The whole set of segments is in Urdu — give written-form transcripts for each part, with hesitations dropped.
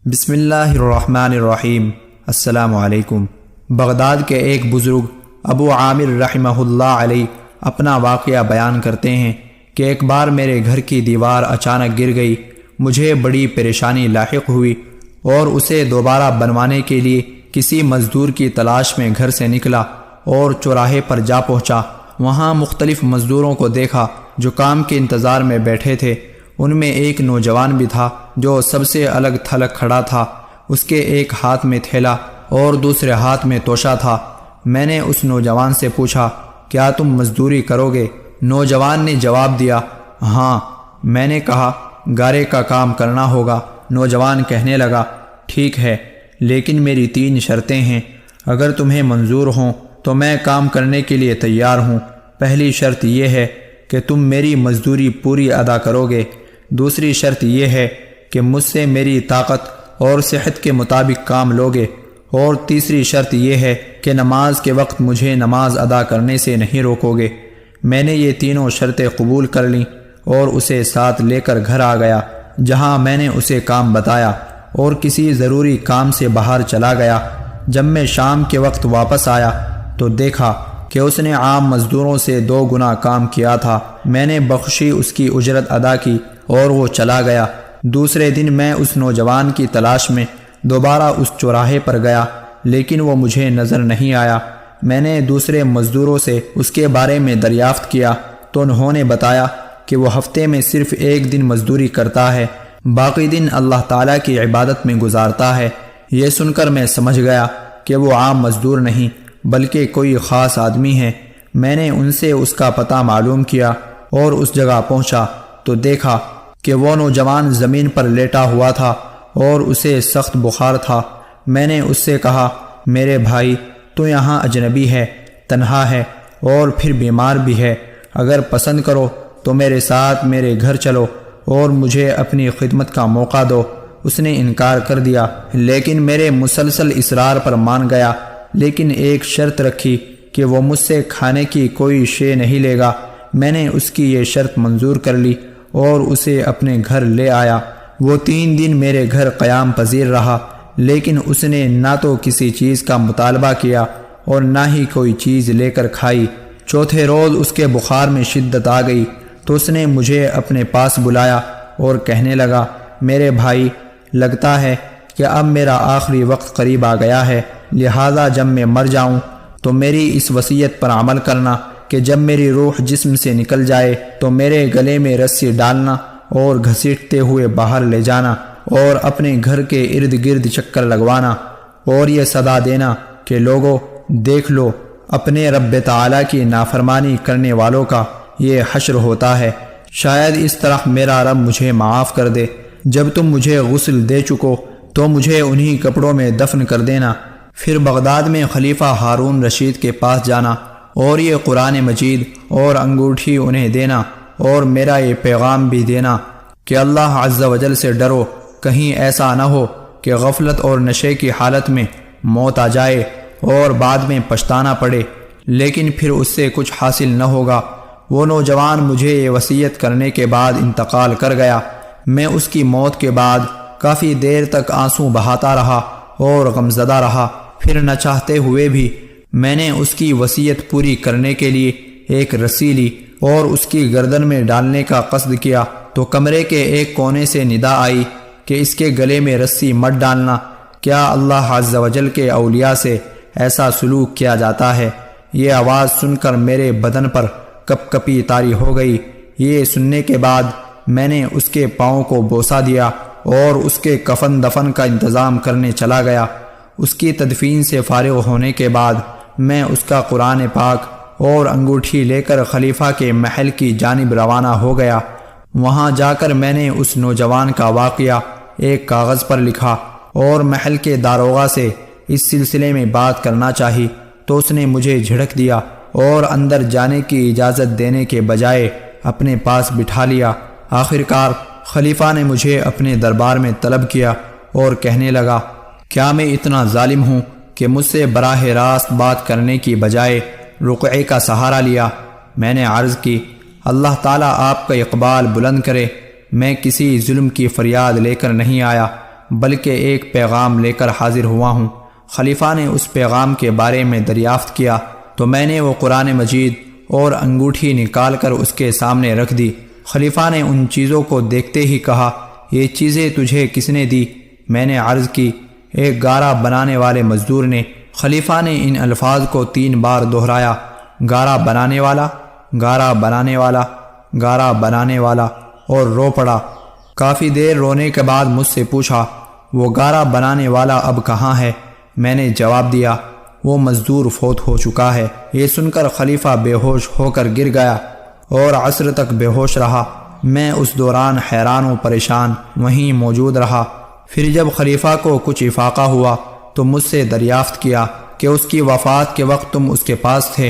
بسم اللہ الرحمن الرحیم۔ السلام علیکم۔ بغداد کے ایک بزرگ ابو عامر رحمہ اللہ علیہ اپنا واقعہ بیان کرتے ہیں کہ ایک بار میرے گھر کی دیوار اچانک گر گئی، مجھے بڑی پریشانی لاحق ہوئی اور اسے دوبارہ بنوانے کے لیے کسی مزدور کی تلاش میں گھر سے نکلا اور چوراہے پر جا پہنچا۔ وہاں مختلف مزدوروں کو دیکھا جو کام کے انتظار میں بیٹھے تھے۔ ان میں ایک نوجوان بھی تھا جو سب سے الگ تھلگ کھڑا تھا، اس کے ایک ہاتھ میں تھیلا اور دوسرے ہاتھ میں توشہ تھا۔ میں نے اس نوجوان سے پوچھا، کیا تم مزدوری کرو گے؟ نوجوان نے جواب دیا، ہاں۔ میں نے کہا، گارے کا کام کرنا ہوگا۔ نوجوان کہنے لگا، ٹھیک ہے، لیکن میری 3 شرطیں ہیں، اگر تمہیں منظور ہوں تو میں کام کرنے کے لیے تیار ہوں۔ پہلی شرط یہ ہے کہ تم میری مزدوری پوری ادا کرو گے۔ دوسری شرط یہ ہے کہ مجھ سے میری طاقت اور صحت کے مطابق کام لوگے، اور تیسری شرط یہ ہے کہ نماز کے وقت مجھے نماز ادا کرنے سے نہیں روکو گے۔ میں نے یہ تینوں شرطیں قبول کر لیں اور اسے ساتھ لے کر گھر آ گیا، جہاں میں نے اسے کام بتایا اور کسی ضروری کام سے باہر چلا گیا۔ جب میں شام کے وقت واپس آیا تو دیکھا کہ اس نے عام مزدوروں سے 2 گنا کام کیا تھا۔ میں نے بخشی اس کی اجرت ادا کی اور وہ چلا گیا۔ دوسرے دن میں اس نوجوان کی تلاش میں دوبارہ اس چوراہے پر گیا، لیکن وہ مجھے نظر نہیں آیا۔ میں نے دوسرے مزدوروں سے اس کے بارے میں دریافت کیا تو انہوں نے بتایا کہ وہ ہفتے میں صرف 1 دن مزدوری کرتا ہے، باقی دن اللہ تعالیٰ کی عبادت میں گزارتا ہے۔ یہ سن کر میں سمجھ گیا کہ وہ عام مزدور نہیں بلکہ کوئی خاص آدمی ہے۔ میں نے ان سے اس کا پتہ معلوم کیا اور اس جگہ پہنچا تو دیکھا کہ وہ نوجوان زمین پر لیٹا ہوا تھا اور اسے سخت بخار تھا۔ میں نے اس سے کہا، میرے بھائی، تو یہاں اجنبی ہے، تنہا ہے اور پھر بیمار بھی ہے، اگر پسند کرو تو میرے ساتھ میرے گھر چلو اور مجھے اپنی خدمت کا موقع دو۔ اس نے انکار کر دیا، لیکن میرے مسلسل اصرار پر مان گیا، لیکن ایک شرط رکھی کہ وہ مجھ سے کھانے کی کوئی شے نہیں لے گا۔ میں نے اس کی یہ شرط منظور کر لی اور اسے اپنے گھر لے آیا۔ وہ 3 دن میرے گھر قیام پذیر رہا، لیکن اس نے نہ تو کسی چیز کا مطالبہ کیا اور نہ ہی کوئی چیز لے کر کھائی۔ چوتھے روز اس کے بخار میں شدت آ گئی تو اس نے مجھے اپنے پاس بلایا اور کہنے لگا، میرے بھائی، لگتا ہے کہ اب میرا آخری وقت قریب آ گیا ہے، لہذا جب میں مر جاؤں تو میری اس وصیت پر عمل کرنا کہ جب میری روح جسم سے نکل جائے تو میرے گلے میں رسی ڈالنا اور گھسیٹتے ہوئے باہر لے جانا اور اپنے گھر کے ارد گرد چکر لگوانا اور یہ صدا دینا کہ لوگوں، دیکھ لو، اپنے رب تعالیٰ کی نافرمانی کرنے والوں کا یہ حشر ہوتا ہے، شاید اس طرح میرا رب مجھے معاف کر دے۔ جب تم مجھے غسل دے چکو تو مجھے انہی کپڑوں میں دفن کر دینا۔ پھر بغداد میں خلیفہ ہارون رشید کے پاس جانا اور یہ قرآن مجید اور انگوٹھی انہیں دینا اور میرا یہ پیغام بھی دینا کہ اللہ عز و جل سے ڈرو، کہیں ایسا نہ ہو کہ غفلت اور نشے کی حالت میں موت آ جائے اور بعد میں پچھتانا پڑے، لیکن پھر اس سے کچھ حاصل نہ ہوگا۔ وہ نوجوان مجھے یہ وصیت کرنے کے بعد انتقال کر گیا۔ میں اس کی موت کے بعد کافی دیر تک آنسو بہاتا رہا اور غمزدہ رہا۔ پھر نہ چاہتے ہوئے بھی میں نے اس کی وصیت پوری کرنے کے لیے ایک رسی لی اور اس کی گردن میں ڈالنے کا قصد کیا تو کمرے کے ایک کونے سے ندا آئی کہ اس کے گلے میں رسی مت ڈالنا، کیا اللہ عز و جل کے اولیاء سے ایسا سلوک کیا جاتا ہے؟ یہ آواز سن کر میرے بدن پر کپ کپی طاری ہو گئی۔ یہ سننے کے بعد میں نے اس کے پاؤں کو بوسہ دیا اور اس کے کفن دفن کا انتظام کرنے چلا گیا۔ اس کی تدفین سے فارغ ہونے کے بعد میں اس کا قرآن پاک اور انگوٹھی لے کر خلیفہ کے محل کی جانب روانہ ہو گیا۔ وہاں جا کر میں نے اس نوجوان کا واقعہ ایک کاغذ پر لکھا اور محل کے داروغہ سے اس سلسلے میں بات کرنا چاہی تو اس نے مجھے جھڑک دیا اور اندر جانے کی اجازت دینے کے بجائے اپنے پاس بٹھا لیا۔ آخرکار خلیفہ نے مجھے اپنے دربار میں طلب کیا اور کہنے لگا، کیا میں اتنا ظالم ہوں کہ مجھ سے براہ راست بات کرنے کی بجائے رقعے کا سہارا لیا؟ میں نے عرض کی، اللہ تعالیٰ آپ کا اقبال بلند کرے، میں کسی ظلم کی فریاد لے کر نہیں آیا، بلکہ ایک پیغام لے کر حاضر ہوا ہوں۔ خلیفہ نے اس پیغام کے بارے میں دریافت کیا تو میں نے وہ قرآن مجید اور انگوٹھی نکال کر اس کے سامنے رکھ دی۔ خلیفہ نے ان چیزوں کو دیکھتے ہی کہا، یہ چیزیں تجھے کس نے دی؟ میں نے عرض کی، ایک گارا بنانے والے مزدور نے۔ خلیفہ نے ان الفاظ کو 3 بار دہرایا، گارا بنانے والا، گارا بنانے والا، گارا بنانے والا، اور رو پڑا۔ کافی دیر رونے کے بعد مجھ سے پوچھا، وہ گارا بنانے والا اب کہاں ہے؟ میں نے جواب دیا، وہ مزدور فوت ہو چکا ہے۔ یہ سن کر خلیفہ بے ہوش ہو کر گر گیا اور عصر تک بے ہوش رہا۔ میں اس دوران حیران و پریشان وہیں موجود رہا۔ پھر جب خلیفہ کو کچھ افاقہ ہوا تو مجھ سے دریافت کیا کہ اس کی وفات کے وقت تم اس کے پاس تھے؟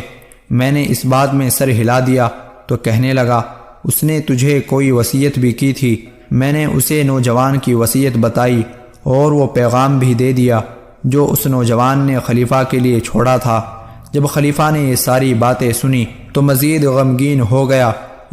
میں نے اس بات میں سر ہلا دیا تو کہنے لگا، اس نے تجھے کوئی وصیت بھی کی تھی۔ میں نے اسے نوجوان کی وصیت بتائی اور وہ پیغام بھی دے دیا جو اس نوجوان نے خلیفہ کے لیے چھوڑا تھا۔ جب خلیفہ نے یہ ساری باتیں سنی تو مزید غمگین ہو گیا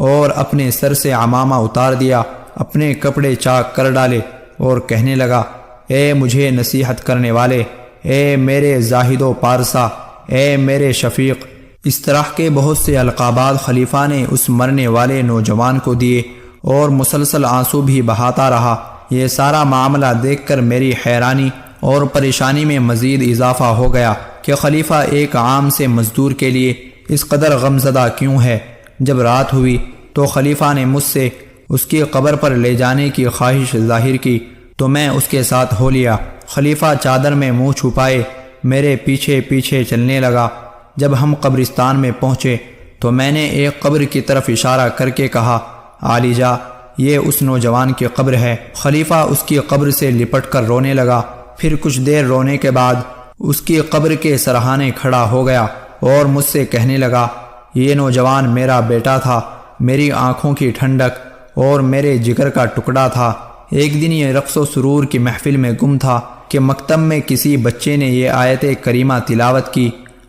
اور اپنے سر سے عمامہ اتار دیا، اپنے کپڑے چاک کر ڈالے اور کہنے لگا، اے مجھے نصیحت کرنے والے، اے میرے زاہد و پارسا، اے میرے شفیق۔ اس طرح کے بہت سے القابات خلیفہ نے اس مرنے والے نوجوان کو دیے اور مسلسل آنسو بھی بہاتا رہا۔ یہ سارا معاملہ دیکھ کر میری حیرانی اور پریشانی میں مزید اضافہ ہو گیا کہ خلیفہ ایک عام سے مزدور کے لیے اس قدر غمزدہ کیوں ہے۔ جب رات ہوئی تو خلیفہ نے مجھ سے اس کی قبر پر لے جانے کی خواہش ظاہر کی تو میں اس کے ساتھ ہو لیا۔ خلیفہ چادر میں منہ چھپائے میرے پیچھے پیچھے چلنے لگا۔ جب ہم قبرستان میں پہنچے تو میں نے ایک قبر کی طرف اشارہ کر کے کہا، عالی جا، یہ اس نوجوان کی قبر ہے۔ خلیفہ اس کی قبر سے لپٹ کر رونے لگا۔ پھر کچھ دیر رونے کے بعد اس کی قبر کے سرہانے کھڑا ہو گیا اور مجھ سے کہنے لگا، یہ نوجوان میرا بیٹا تھا، میری آنکھوں کی ٹھنڈک اور میرے جگر کا ٹکڑا تھا۔ ایک دن یہ رقص و سرور کی محفل میں گم تھا کہ مکتب میں کسی بچے نے یہ آیت کریمہ تلاوت کی،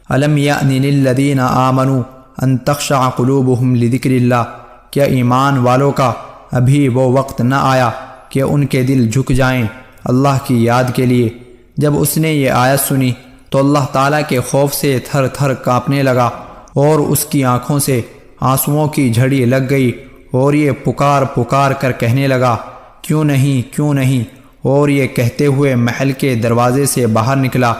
الم یأن للذین آمنوا ان تخشع قلوبہم لذکر اللہ، کیا ایمان والوں کا ابھی وہ وقت نہ آیا کہ ان کے دل جھک جائیں اللہ کی یاد کے لیے؟ جب اس نے یہ آیت سنی تو اللہ تعالیٰ کے خوف سے تھر تھر کانپنے لگا اور اس کی آنکھوں سے آنسوؤں کی جھڑی لگ گئی اور یہ پکار پکار کر کہنے لگا، کیوں نہیں، کیوں نہیں، اور یہ کہتے ہوئے محل کے دروازے سے باہر نکلا۔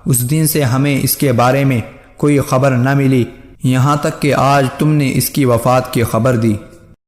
اس دن سے ہمیں اس کے بارے میں کوئی خبر نہ ملی، یہاں تک کہ آج تم نے اس کی وفات کی خبر دی۔